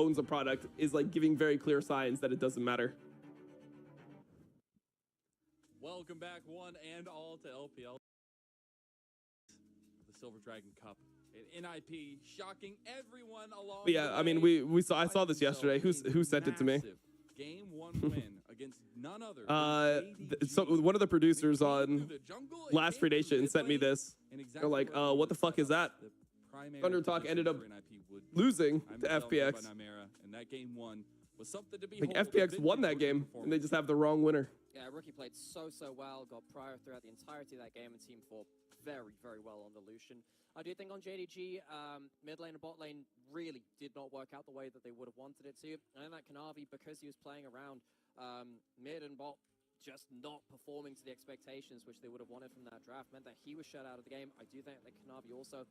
owns a product is like giving very clear signs that it doesn't matter. Welcome back, one and all, to LPL. The Silver Dragon Cup. NIP shocking everyone along. But yeah, I mean, we saw. I saw this yesterday. Who sent it to me? Game 1 win against none other. So one of the producers on Last Predation sent me this. They're like, what the fuck is that? Thunder Talk ended up losing to FPX. And that game 1 was something to be. Like FPX won that game, and they just have the wrong winner. Yeah, Rookie played so well, got prior throughout the entirety of that game, and Team 4 very well on the Lucian. I do think on JDG, mid lane and bot lane really did not work out the way that they would have wanted it to. And that Kanavi, because he was playing around mid and bot, just not performing to the expectations which they would have wanted from that draft, meant that he was shut out of the game. I do think that Kanavi also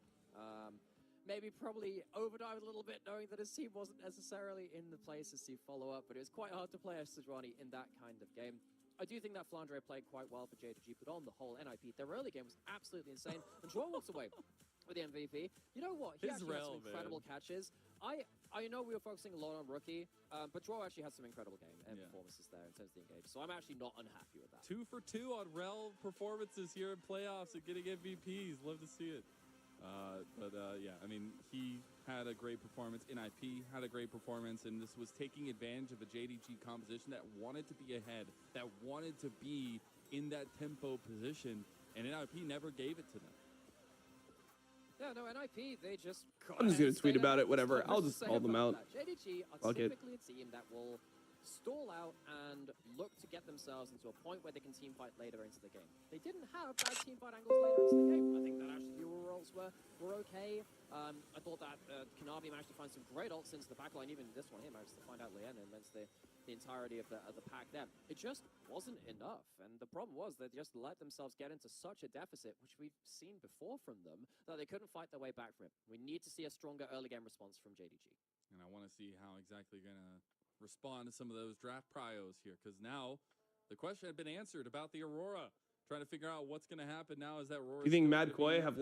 maybe probably overdived a little bit, knowing that his team wasn't necessarily in the places to follow up, but it was quite hard to play as Sejuani in that kind of game. I do think that Flandre played quite well for JDG, but on the whole, NIP, their early game was absolutely insane. And Joel walks away with the MVP. You know what? He actually had some incredible catches. I know we were focusing a lot on Rookie, but Joel actually had some incredible game and performances there in terms of the engage. So I'm actually not unhappy with that. 2 for 2 on Rel performances here in playoffs and getting MVPs. Love to see it. Yeah, I mean, he had a great performance. NIP had a great performance, and this was taking advantage of a JDG composition that wanted to be ahead, that wanted to be in that tempo position, and NIP never gave it to them. Yeah, no, NIP, they just... I'm just gonna tweet about it, whatever. I'll just call them out. JDG are typically a team that will stall out and look to get themselves into a point where they can team fight later into the game. They didn't have bad team fight angles later into the game. I think that actually the overalls were okay. I thought that Kanavi managed to find some great ults into the backline. Even this one here managed to find out Lien and then the entirety of the pack there. It just wasn't enough. And the problem was they just let themselves get into such a deficit, which we've seen before from them, that they couldn't fight their way back from it. We need to see a stronger early game response from JDG. And I want to see how exactly going to respond to some of those draft prios here, because now the question had been answered about the Aurora. Trying to figure out what's going to happen now is that Aurora. You think Mad Koi have lost